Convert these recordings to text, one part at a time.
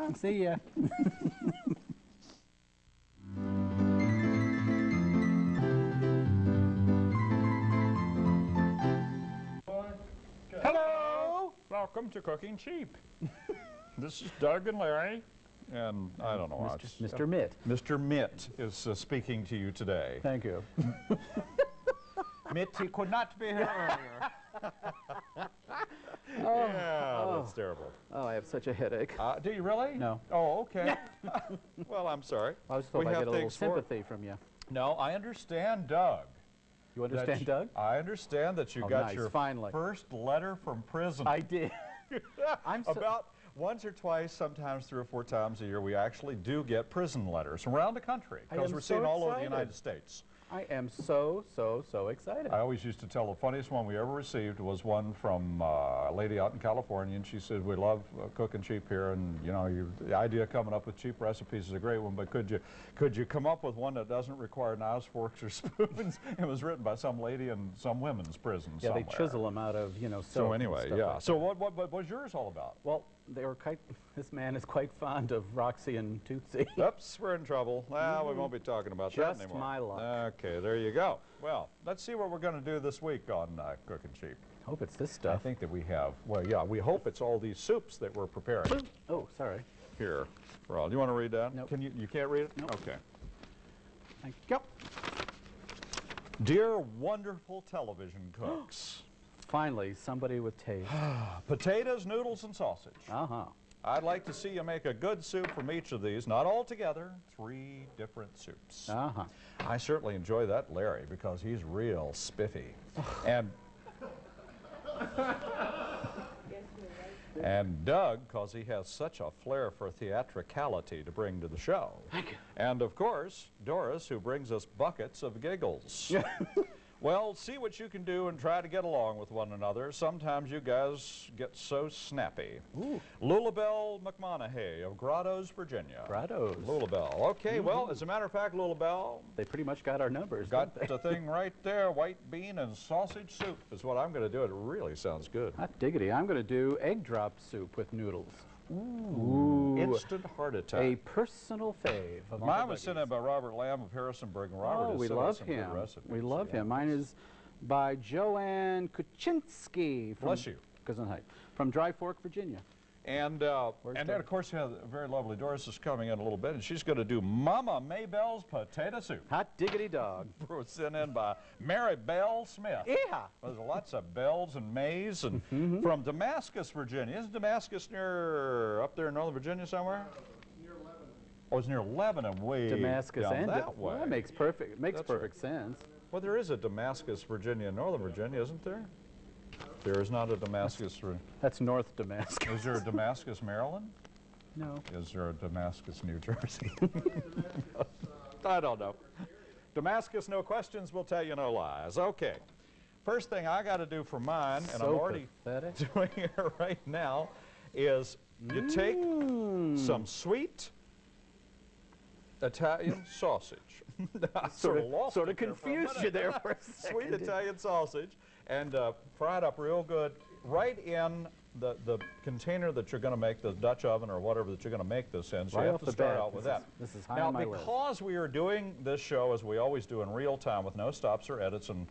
ya. See ya. Hello! Welcome to Cooking Cheap. This is Doug and Larry, and I don't know. Mr. Mitt. Mr. Mitt is speaking to you today. Thank you. Mitt, he could not be here earlier. That's terrible. Oh, I have such a headache. Do you really? No. Oh, okay. Well, I'm sorry. I was hoping I get a little sympathy from you. No, I understand, Doug. You understand, Doug? I understand that you got your finally. first letter from prison. I did. About once or twice, sometimes 3 or 4 times a year, we actually do get prison letters from around the country because we're seen all over the United States. I am so excited. I always used to tell the funniest one we ever received was one from a lady out in California, and she said, we love cooking cheap here, and you know, the idea of coming up with cheap recipes is a great one, but could you come up with one that doesn't require knives, forks, or spoons? It was written by some lady in some women's prison somewhere. They chisel them out of, you know, so anyway, yeah. Like so what was yours all about? Well, this man is quite fond of Roxy and Tootsie. Oops, we're in trouble. Well, we won't be talking about that anymore. Just my luck. Okay, there you go. Well, let's see what we're going to do this week on Cooking Cheap. Hope it's this stuff. I think that we have, well, yeah, we hope it's all these soups that we're preparing. Oh, sorry. Here. Well, do you want to read that? Nope. You can't read it? Nope. Okay. Thank you. Dear wonderful television cooks. Finally, somebody with taste. Potatoes, noodles, and sausage. Uh-huh. I'd like to see you make a good soup from each of these, not all together, 3 different soups. Uh-huh. I certainly enjoy that Larry because he's real spiffy. And Doug, because he has such a flair for theatricality to bring to the show. Thank you. And of course, Doris, who brings us buckets of giggles. Well, see what you can do and try to get along with one another. Sometimes you guys get so snappy. Ooh. Lulabelle McMonaghy of Grottoes, Virginia. Grottoes. Lulabelle. Okay, well, as a matter of fact, Lulabelle, they pretty much got our numbers, got the thing right there. White bean and sausage soup is what I'm going to do. It really sounds good. Hot diggity. I'm going to do egg drop soup with noodles. Ooh. Instant heart attack. A personal fave. Mine was sent in by Robert Lamb of Harrisonburg. And Robert we love him. We love him. Mine is by Joanne Kuczynski. Bless you. From Dry Fork, Virginia. And then, of course, you have a very lovely Doris is coming in a little bit, and she's going to do Mama Maybell's potato soup. Hot diggity dog. Sent in by Mary Bell Smith. Yeah. There's lots of bells and Mays, and from Damascus, Virginia. Isn't Damascus near up there in Northern Virginia somewhere? Near Lebanon. Oh, it's near Lebanon, way Damascus down and that way. Well, that makes perfect sense. Well, there is a Damascus, Virginia, Northern Virginia, isn't there? There is not a Damascus. That's North Damascus. Is there a Damascus, Maryland? No. Is there a Damascus, New Jersey? I don't know. Damascus, no questions, will tell you no lies. Okay. First thing I got to do for mine, and I'm already doing it right now, is you take some sweet Italian sausage. Sort of confused you there for a second. Sweet Italian sausage, and fry it up real good right in the container that you're going to make, the Dutch oven or whatever that you're going to make this in. So you have to start out with that. This is high on my list. Now, because we are doing this show, as we always do, in real time with no stops or edits and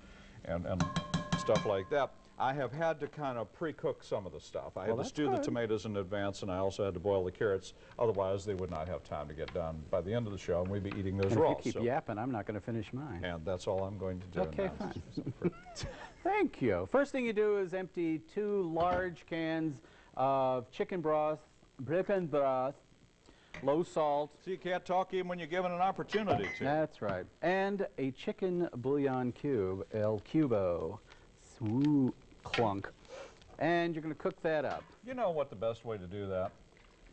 stuff like that, I have had to kind of pre-cook some of the stuff. I had to stew the tomatoes in advance, and I also had to boil the carrots. Otherwise, they would not have time to get done by the end of the show, and we'd be eating those raw. If you keep yapping, I'm not going to finish mine. And that's all I'm going to do. Okay, fine. Thank you. First thing you do is empty 2 large cans of chicken broth, low salt. So you can't talk even when you're given an opportunity to. That's right. And a chicken bouillon cube, El Cubo. Ooh, clunk. And you're going to cook that up. You know what the best way to do that?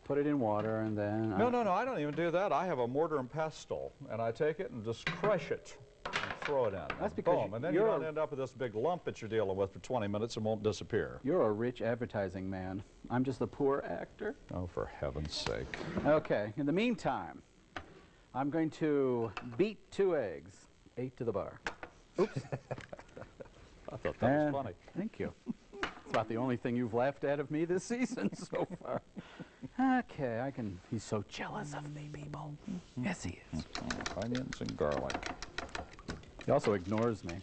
Put it in water and then... No, I don't even do that. I have a mortar and pestle, and I take it and just crush it and throw it in. That's because boom. And then you don't end up with this big lump that you're dealing with for 20 minutes and won't disappear. You're a rich advertising man. I'm just a poor actor. Oh, for heaven's sake. Okay. In the meantime, I'm going to beat 2 eggs. 8 to the bar. Oops. I thought that was funny. Thank you. It's about the only thing you've laughed at of me this season so far. Okay, I can. He's so jealous of me, people. Yes, he is. Onions and garlic. He also ignores me.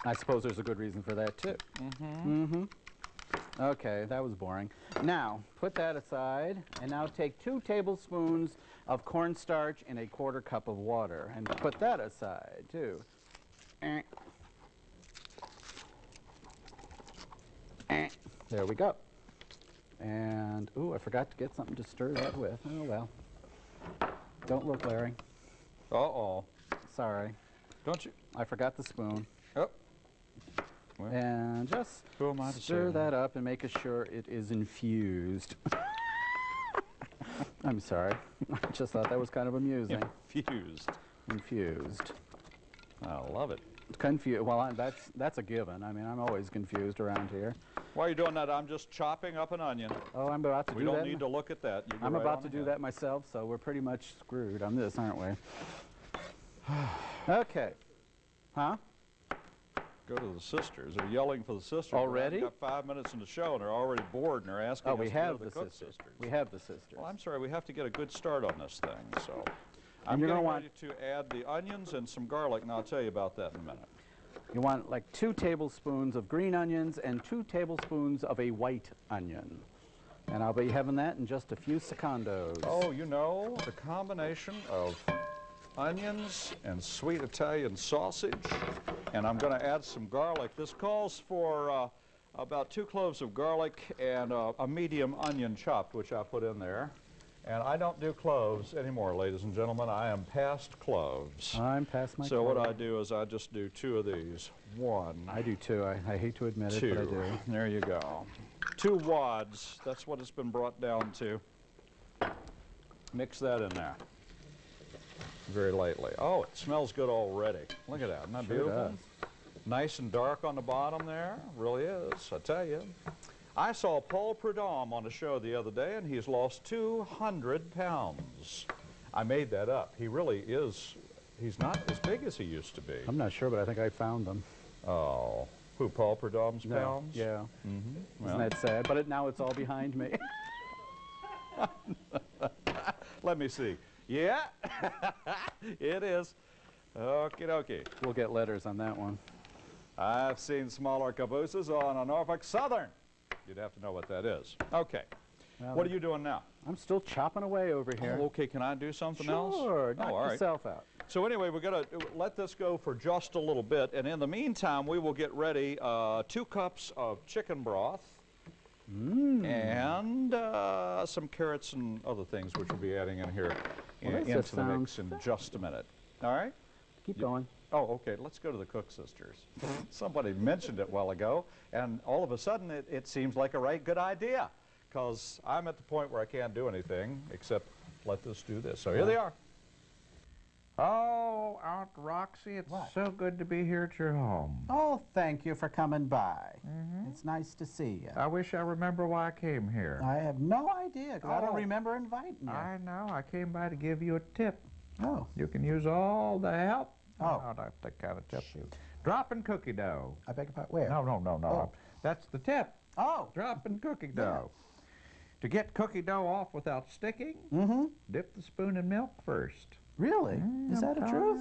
I suppose there's a good reason for that, too. Okay, that was boring. Now, put that aside, and now take 2 tablespoons of cornstarch in a 1/4 cup of water, and put that aside, too. There we go. And, ooh, I forgot to get something to stir that with. Oh, well. Don't look, Larry. Uh-oh. Sorry. Don't you? I forgot the spoon. Oh. Well, And just who am I to stir say? that up and make sure it is infused. I'm sorry. I just thought that was kind of amusing. Infused. Infused. I love it. Confused. Well, that's a given. I mean, I'm always confused around here. While you're doing that, I'm just chopping up an onion. Oh, I'm about to We do that. don't need to look at that. You go I'm right about on to do ahead. that myself, so we're pretty much screwed on this, aren't we? Okay. Huh? Go to the sisters. They're yelling for the sisters. Already? We've got 5 minutes in the show, and they're already bored, and they're asking Oh, us we to have go to the the Cook sisters. sisters. We have the sisters. Well, I'm sorry. We have to get a good start on this thing. So I'm you're gonna getting want- ready to add the onions and some garlic, and I'll tell you about that in a minute. You want like 2 tablespoons of green onions and 2 tablespoons of a white onion. And I'll be having that in just a few secondos. Oh, you know, the combination of onions and sweet Italian sausage, and I'm going to add some garlic. This calls for about 2 cloves of garlic and a medium onion chopped, which I put in there. And I don't do cloves anymore, ladies and gentlemen. I am past cloves. I'm past my So what clove. I do is I just do 2 of these. 1, I do too. I hate to admit it, 2. but I do. There you go. 2 wads. That's what it's been brought down to. Mix that in there very lightly. Oh, it smells good already. Look at that. Isn't that Sure beautiful? does. Nice and dark on the bottom there. Really is, I tell you. I saw Paul Prudhomme on a show the other day, and he's lost 200 pounds. I made that up. He really is. He's not as big as he used to be. I'm not sure, but I think I found them. Oh, who, Paul Prudhomme's No, pounds? Yeah. Well, Isn't that sad? But now it's all behind me. let me see. Yeah, it is. Okie dokie. We'll get letters on that one. I've seen smaller cabooses on a Norfolk Southern. You'd have to know what that is. Okay. Well, What are you doing now? I'm still chopping away over here. Oh, okay, can I do something else? Sure, knock Oh, all right. yourself out. So anyway, we're going to let this go for just a little bit, and in the meantime, we will get ready 2 cups of chicken broth and some carrots and other things which we'll be adding in here Well, that into just the mix sounds in just a minute. All right? Keep going. Oh, okay, let's go to the Cook sisters. Somebody mentioned it a while ago, and all of a sudden it seems like a right good idea, because I'm at the point where I can't do anything except let this do this. So here they are. Oh, Aunt Roxy, it's What? so good to be here at your home. Oh, thank you for coming by. It's nice to see you. I wish I remember why I came here. I have no idea, 'cause I Oh. don't remember inviting you. I know, I came by to give you a tip. Oh, You can use all the help. Oh. No, not that kind of tip. Dropping cookie dough. I beg your pardon. Where? No. Oh. That's the tip. Oh, Dropping cookie dough. To get cookie dough off without sticking, dip the spoon in milk first. really? Is that a truth?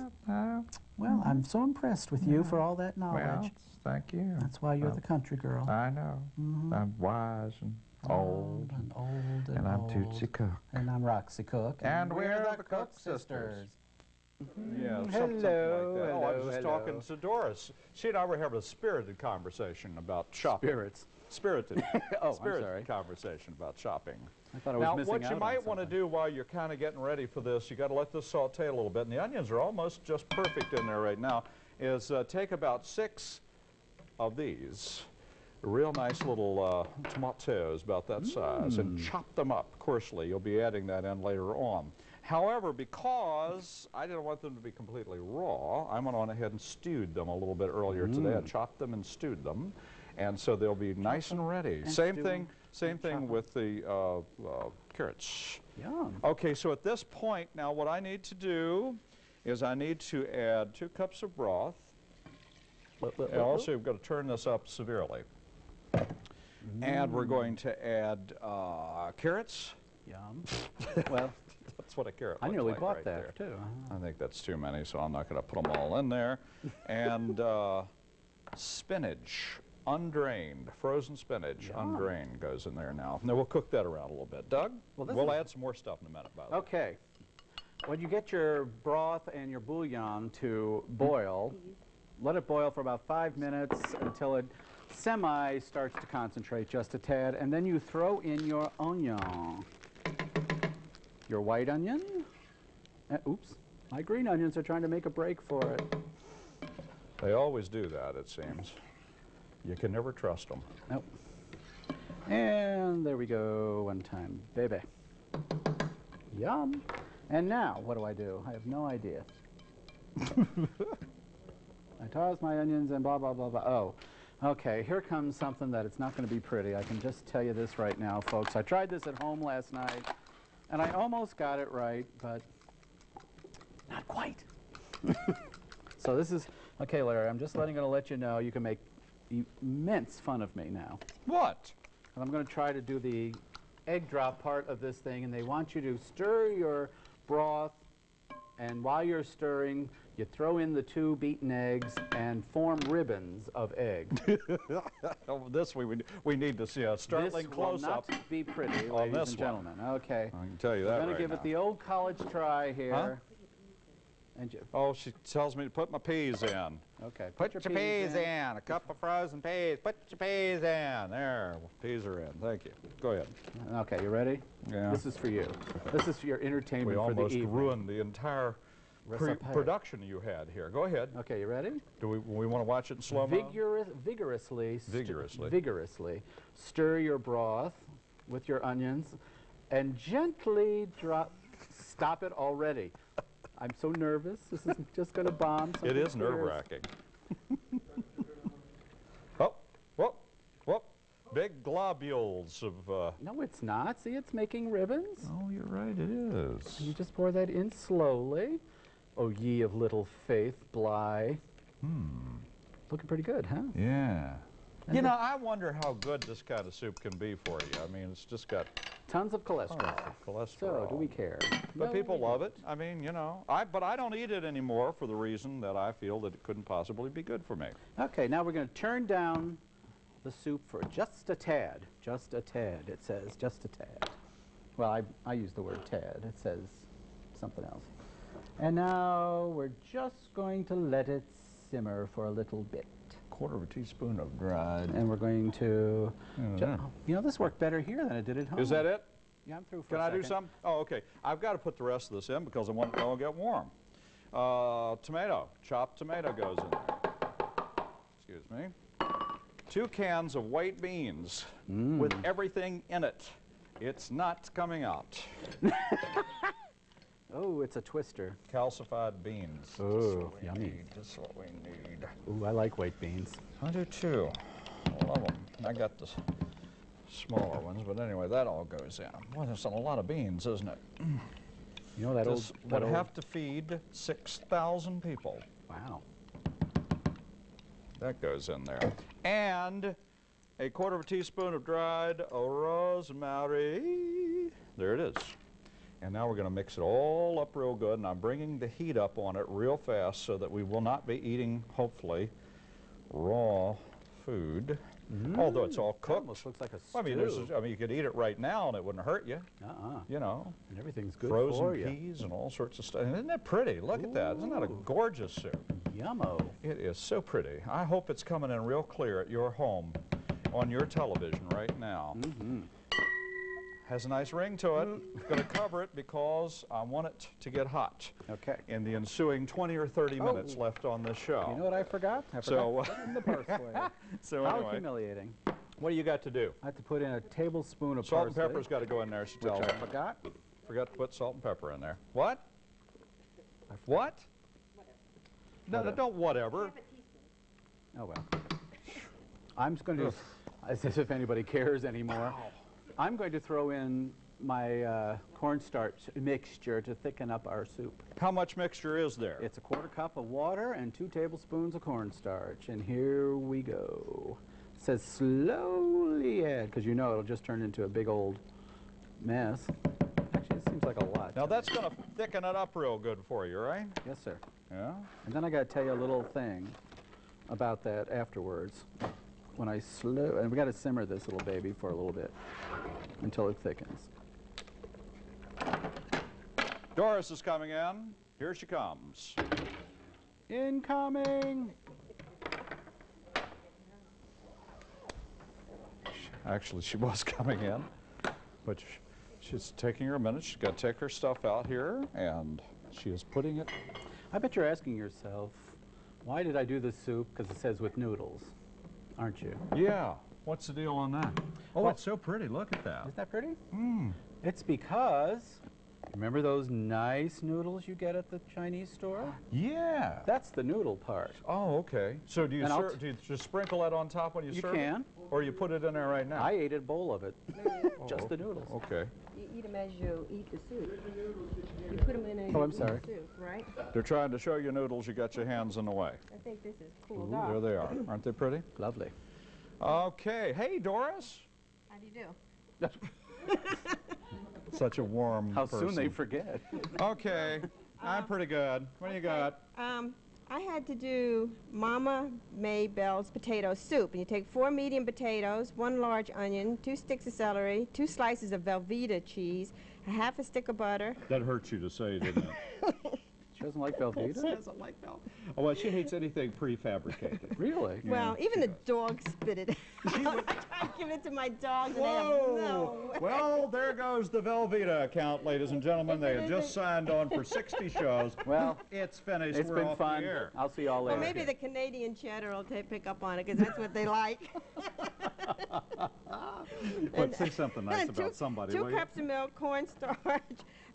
Well, I'm so impressed with you for all that knowledge. Well, thank you. That's why you're the country girl. I know. I'm wise and old. and old and And I'm old. Tootsie Cook. And I'm Roxy Cook. And we're the Cook sisters. Yeah, something like Hello, that. Oh, I was hello, just talking to Doris. She and I were having a spirited conversation about shopping. Spirits. Spirited. Oh, I'm spirited sorry. conversation about shopping. I thought I was Now, missing what out you on might want to something. do while you're kind of getting ready for this, you got to let this saute a little bit, and the onions are almost just perfect in there right now, is take about 6 of these real nice little tomatoes, about that size, and chop them up coarsely. You'll be adding that in later on. However, because I didn't want them to be completely raw, I went on ahead and stewed them a little bit earlier today. I chopped them and stewed them, and so they'll be nice and ready. Same stew thing, 'em same and thing chop 'em. with the carrots. Yum. Okay, so at this point now, what I need to do is I need to add 2 cups of broth. And also, you've got to turn this up severely. And we're going to add carrots. Yum. Well, That's what a carrot I looks nearly like bought right that there. too. I think that's too many, so I'm not going to put them all in there. And spinach, undrained, frozen spinach, undrained goes in there now. Now we'll cook that around a little bit. Doug, we'll add some more stuff in a minute, by the way. Okay. When you get your broth and your bouillon to boil, let it boil for about 5 minutes until it semi starts to concentrate just a tad, and then you throw in your onion. Your white onion. Oops, my green onions are trying to make a break for it. They always do that, it seems. You can never trust them. Nope. And there we go, one time, baby. Yum. And now, what do? I have no idea. I toss my onions and blah, blah, blah, blah. Oh, okay, here comes something that it's not going to be pretty. I can just tell you this right now, folks. I tried this at home last night, and I almost got it right, but not quite. So this is, okay, Larry, I'm just going to let you know you can make immense fun of me now. What? And I'm going to try to do the egg drop part of this thing, and they want you to stir your broth, and while you're stirring, you throw in the 2 beaten eggs and form ribbons of egg. This we need to see a startling close-up. This will not be pretty, ladies and gentlemen. Okay. I can tell you that I'm going to give it the old college try here. Huh? And Oh, she tells me to put my peas in. okay. Put your peas in. A cup of frozen peas. Put your peas in. There, peas are in. Thank you. Go ahead. Okay, you ready? Yeah. This is for you. This is for your entertainment We for the almost evening. ruined the entire production you had here. Go ahead. Okay, you ready? Do we want to watch it in slow-mo? Vigorously stir your broth with your onions and gently drop. Stop it already. I'm so nervous. This is just going to bomb. It is nerve-wracking. Oh, whoop, whoop. Big globules of... No, it's not. See, it's making ribbons. Oh, you're right, it is. You just pour that in slowly. Oh, ye of little faith, Bly. Looking pretty good, huh? Yeah. You know, I wonder how good this kind of soup can be for you. I mean, it's just got tons of cholesterol. cholesterol. So, do we care? But No, people we love don't. it. I mean, you know, but I don't eat it anymore for the reason that I feel that it couldn't possibly be good for me. Okay, now we're going to turn down the soup for just a tad. Just a tad, it says, just a tad. Well, I use the word tad. It says something else. And now we're just going to let it simmer for a little bit. Quarter of a teaspoon of dried. And we're going to, Yeah. you know, this worked better here than it did at home. Is that it? Yeah, I'm through for Can a I do second. some? Oh, okay. I've got to put the rest of this in because I want it to all get warm. Tomato. Chopped tomato goes in there. Excuse me. 2 cans of white beans with everything in it. It's not coming out. Oh, it's a twister. Calcified beans. Oh, yummy. Just what we need. Ooh, I like white beans. I do too. I love them. I got the smaller ones, but anyway, that all goes in. Well, that's a lot of beans, isn't it? You know that This old... would have to feed 6,000 people. Wow. That goes in there. And a quarter of a teaspoon of dried rosemary. There it is. And now we're going to mix it all up real good, and I'm bringing the heat up on it real fast so that we will not be eating, hopefully, raw food. Although it's all That cooked. almost looks like a stew. I mean, you could eat it right now and it wouldn't hurt you. You know, And everything's good frozen for you. peas and all sorts of stuff. Isn't that pretty? Look at that. Isn't that a gorgeous soup? Yummo. It is so pretty. I hope it's coming in real clear at your home on your television right now. Has a nice ring to it. Going to cover it because I want it to get hot. Okay. In the ensuing 20 or 30 minutes left on this show. You know what I forgot? I So, forgot to put in the parsley. So How anyway, humiliating. what do you got to do? I have to put in a tablespoon of Salt and parsley. pepper's got to go in there, she Which tells I me. forgot. Forgot to put salt and pepper in there. What? What? No, don't whatever. Oh, well. I'm just going to, as if anybody cares anymore, I'm going to throw in my cornstarch mixture to thicken up our soup. How much mixture is there? It's a 1/4 cup of water and 2 tablespoons of cornstarch. And here we go. It says slowly add, because you know it'll just turn into a big old mess. Actually, it seems like a lot. Now that's going to thicken it up real good for you, right? Yes, sir. Yeah. And then I got to tell you a little thing about that afterwards. When I and we got to simmer this little baby for a little bit until it thickens. Doris is coming in. Here she comes. Incoming! Actually, she was coming in, but she's taking her a minute. She's got to take her stuff out here, and she is putting it. I bet you're asking yourself, why did I do this soup? Because it says with noodles, aren't you? Yeah. What's the deal on that? Oh, Well, it's so pretty. Look at that. Isn't that pretty? Mm. It's because, remember those nice noodles you get at the Chinese store? Yeah. That's the noodle part. Oh, okay. So do you, do you just sprinkle that on top when you serve it? You can. Or you put it in there right now? I ate a bowl of it. Just the noodles. Okay. You eat them as you eat the soup. You put them in Oh, I'm sorry. soup, right? They're trying to show you noodles. You got your hands in the way. I think this is cooled Ooh, off. there they are. Aren't they pretty? Lovely. Okay. Hey, Doris. How do you do? Such a warm How person. soon they forget. Okay. I'm pretty good. What do you got? I had to do Mama Maybell's potato soup. And you take 4 medium potatoes, 1 large onion, 2 sticks of celery, 2 slices of Velveeta cheese, a half a stick of butter. That hurts you to say, didn't it? She doesn't like Velveeta? Doesn't like Velveeta. Oh, well, she hates anything prefabricated. Really? Well, even the dog spit it out. I tried to give it to my dogs and they have no. Well, there goes the Velveeta account, ladies and gentlemen. They had just signed on for 60 shows. Well, it's finished. it's We're been off fun. the air. I'll see y'all Well, later. maybe the Canadian cheddar will pick up on it because that's what they like. But say something nice And about somebody, 2 will you? cups of milk, cornstarch,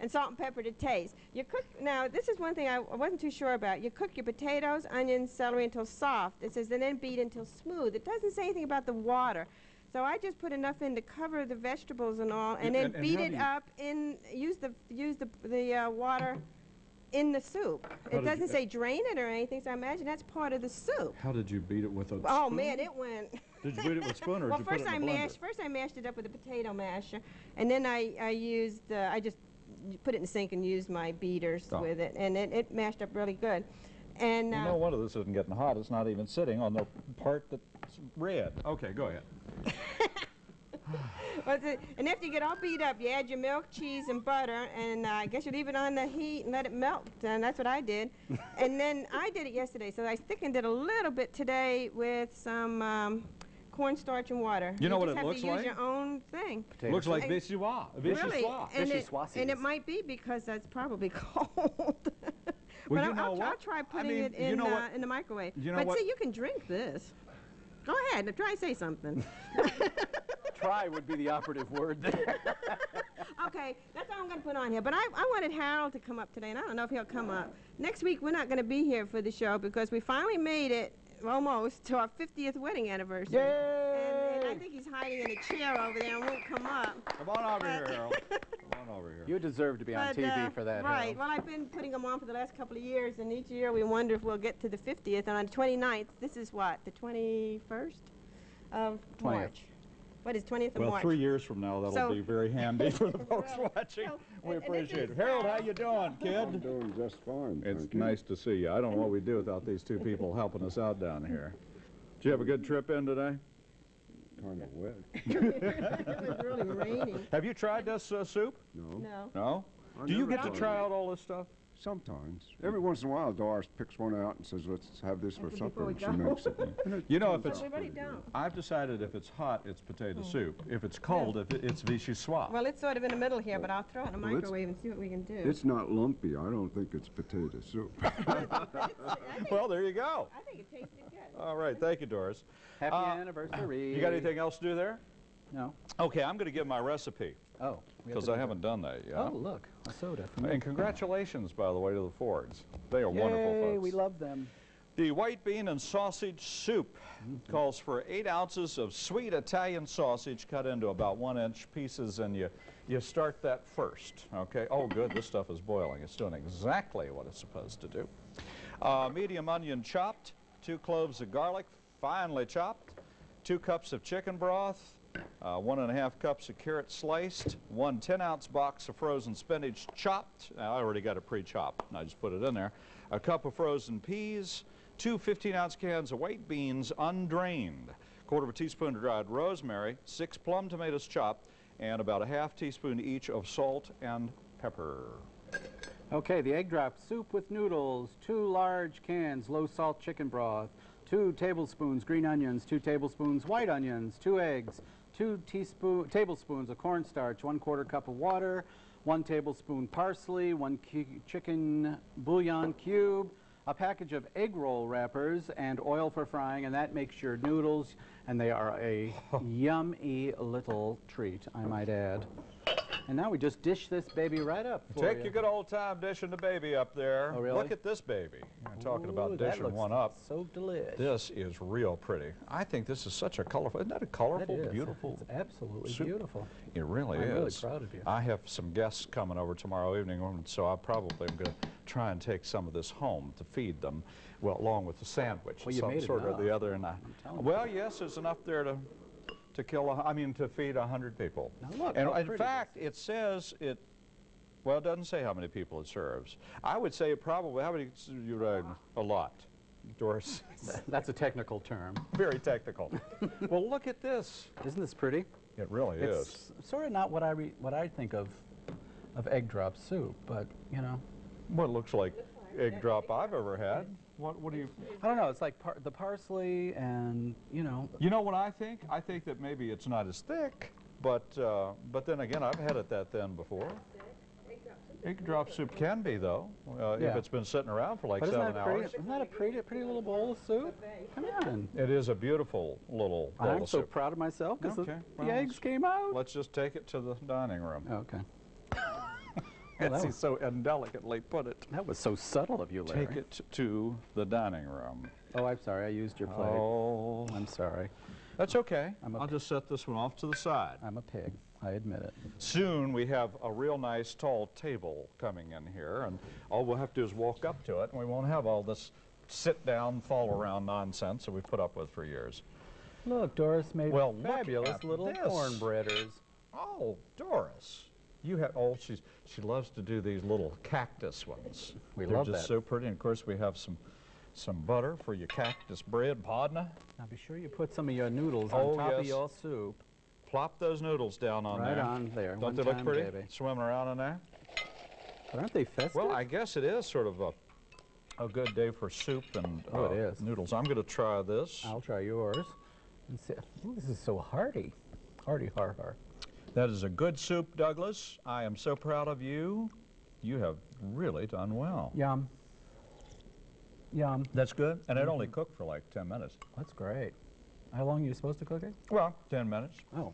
and salt and pepper to taste. You cook, now this is one thing I wasn't too sure about. You cook your potatoes, onions, celery until soft. It says and then beat until smooth. It doesn't say anything about the water. So I just put enough in to cover the vegetables and all, and then beat it up in, use the water in the soup. How It did doesn't you- say drain it or anything, so I imagine that's part of the soup. How did you beat it with a Oh spoon? man, it went. Did you beat it with a spoon or Well, did you put it in the blender? first I mashed it up with a potato masher, and then I just put it in the sink and used my beaters Oh. with it, and it mashed up really good. And Well, no wonder this isn't getting hot. It's not even sitting on the part that's red. Okay, go ahead. and after you get all beat up, you add your milk, cheese, and butter, and I guess you leave it on the heat and let it melt, and that's what I did. And then I did it yesterday, so I thickened it a little bit today with some cornstarch and water. You know what it just looks have to like? use your own thing. Potato Looks soup. like vichyssoise. Really, and Vichyssoise. it might be because that's probably cold. Well, but you know I'll what? try I putting mean, it you in know what? in the microwave. You know but what? see, you can drink this. Go ahead, try and say something. Try would be the operative word there. Okay, that's all I'm going to put on here. But I wanted Harold to come up today, and I don't know if he'll come up. Next week, we're not going to be here for the show because we finally made it almost to our 50th wedding anniversary. And I think he's hiding in a chair over there and won't come up. Come on over here, Harold. Come on over here. You deserve to be on But, TV for that, Right. Harold. Well, I've been putting them on for the last couple of years, and each year we wonder if we'll get to the 50th. And on the 29th, this is what, the 21st of 20th. March? What is 20th of Well, March? 3 years from now, that'll So- be very handy for the folks Well, watching. so- We and this appreciate is, it. Harold, how you doing, I'm kid? doing just fine. It's thank you. nice to see you. I don't know what we'd do without these two people helping us out down here. Did you have a good trip in today? Kind of wet. It was really raining. Have you tried this soup? No. No. No? I Do you never get to tried try it. out all this stuff? Sometimes. Every once in a while, Doris picks one out and says, let's have this for Before supper. we And she go. makes it. And it You know, if turns it's- out We really pretty good. don't. I've decided if it's hot, it's potato soup. If it's cold, it's vichyssoise. Well, it's sort of in the middle here, but I'll throw it in the Well, it's- microwave and see what we can do. It's not lumpy. I don't think it's potato soup. Well, there you go. I think it tasted good. All right, thank you, Doris. Happy anniversary. You got anything else to do there? No. Okay, I'm going to give my recipe Oh. we have because to I do haven't done that yet. that. Oh, look, a soda. for me. And congratulations, by the way, to the Fords. They are wonderful Yay, folks. we love them. The white bean and sausage soup calls for 8 ounces of sweet Italian sausage cut into about 1-inch pieces, and you start that first, okay? Oh, good, this stuff is boiling. It's doing exactly what it's supposed to do. Medium onion chopped, 2 cloves of garlic, finely chopped, 2 cups of chicken broth, 1.5 cups of carrots sliced, 1 10-ounce box of frozen spinach chopped. Now, I already got it pre-chopped, and I just put it in there. A cup of frozen peas, 2 15-ounce cans of white beans undrained, 1/4 teaspoon of dried rosemary, 6 plum tomatoes chopped, and about a 1/2 teaspoon each of salt and pepper. Okay, the egg drop soup with noodles, 2 large cans low-salt chicken broth, 2 tablespoons green onions, 2 tablespoons white onions, 2 eggs, 2 tablespoons of cornstarch, 1/4 cup of water, 1 tablespoon parsley, 1 chicken bouillon cube, a package of egg roll wrappers, and oil for frying, and that makes your noodles, and they are a yummy little treat, I might add. And now we just dish this baby right up for Take your good old time dishing the baby up there. Oh, really? Look at this baby. I'm talking about Ooh, that dishing looks one up. so delicious. This is real pretty. I think this is such a colorful, isn't that a colorful, That is. beautiful It's absolutely soup? beautiful. It really is. I'm really proud of you. I have some guests coming over tomorrow evening, so I probably am going to try and take some of this home to feed them, well, along with the sandwich. Well, you some made sort or enough. the other. And telling you. well, yes, there's enough there to kill, to feed 100 people. Now look, and how in pretty fact, it says it, well, it doesn't say how many people it serves. I would say probably, how many, a lot. Doris, That's a technical term. very technical. Well, look at this. Isn't this pretty? It really is. It's sort of not what I think of egg drop soup, but you know. What looks like egg drop I've ever had. What do you? I don't know. It's like the parsley and you know. You know what I think? I think that maybe it's not as thick, but then again, I've had it that thin before. Egg drop soup can be though, if Yeah. it's been sitting around for like But isn't 7 that pretty? hours. Isn't that a pretty little bowl of soup? Come on. It is a beautiful little bowl I'm of so soup. proud of myself because Okay, the well, eggs came out. Let's just take it to the dining room. Okay. As that he was- so indelicately put it. That was so subtle of you, Larry. Take it to the dining room. Oh, I'm sorry. I used your plate. Oh, I'm sorry. that's okay. I'm a I'll just set this one off to the side. I'm a pig. I admit it. Soon we have a real nice tall table coming in here, and all we'll have to do is walk up to it, and we won't have all this sit down, fall around nonsense that we've put up with for years. Look, Doris made Well, look fabulous at little this. cornbreaders. Oh, Doris, you have, oh, she loves to do these little cactus ones. We They're love just that. so pretty, and of course we have some butter for your cactus bread, Podna. Now be sure you put some of your noodles Oh, on top of yes. your soup. Plop those noodles down on Right there. on there. Don't One they look time, pretty? baby. Swimming around in there? But aren't they festive? Well, I guess it is sort of a good day for soup and Oh, it is. noodles. I'm going to try this. I'll try yours. And see. Ooh, this is so hearty. Hearty, har. That is a good soup, Douglas. I am so proud of you. You have really done well. Yum. Yum. That's good. And it only cooked for like 10 minutes. That's great. How long are you supposed to cook it? Well, 10 minutes. Oh.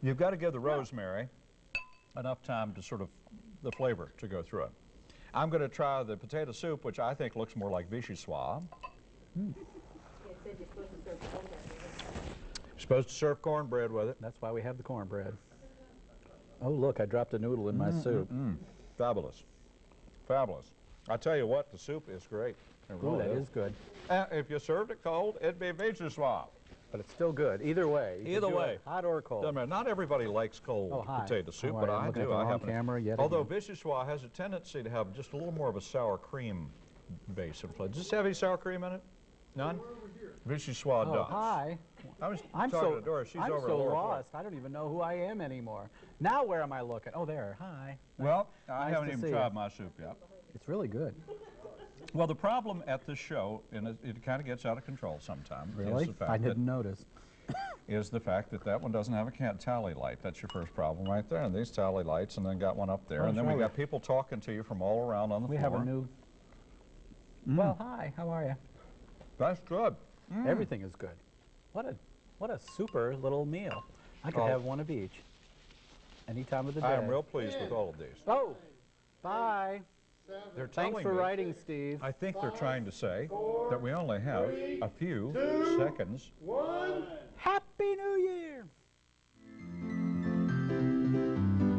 You've got to give the rosemary enough time to sort of the flavor to go through it. I'm going to try the potato soup, which I think looks more like vichyssoise. You're supposed to serve cornbread with it. That's why we have the cornbread. Oh, look, I dropped a noodle in my soup. Fabulous. Fabulous. I tell you what, the soup is great. It Ooh, really that is good. If you served it cold, it'd be vichyssoise. But it's still good. Either way. You can Either do way. it hot or cold. Doesn't matter. Not everybody likes cold Oh, hi. potato soup, How but are you? I'm I looking at do. the I wrong happen to- camera yet Although again. vichyssoise has a tendency to have just a little more of a sour cream base of flavor. Does this have any sour cream in it? None? Vichyssoise Oh, does. hi. I was I'm talking so to Doris. She's I'm over so at lower floor. lost. I don't even know who I am anymore. Now where am I looking? Oh, there. Hi. Well, I Nice haven't to even see you. tried my soup yet. It's really good. Well, the problem at this show, and it kind of gets out of control sometimes, Really? is the fact I that didn't notice. that one doesn't have a tally light. That's your first problem right there. And these tally lights, and then got one up there, Oh, and then we sure. got people talking to you from all around on the We floor. have a new. Well, hi. How are you? That's good. Everything is good. What a super little meal. I could Oh. have one of each. Any time of the day. I am real pleased with all of these. Oh, bye. They're Thanks telling for me- writing, Steve. I think they're trying to say that we only have a few seconds. Happy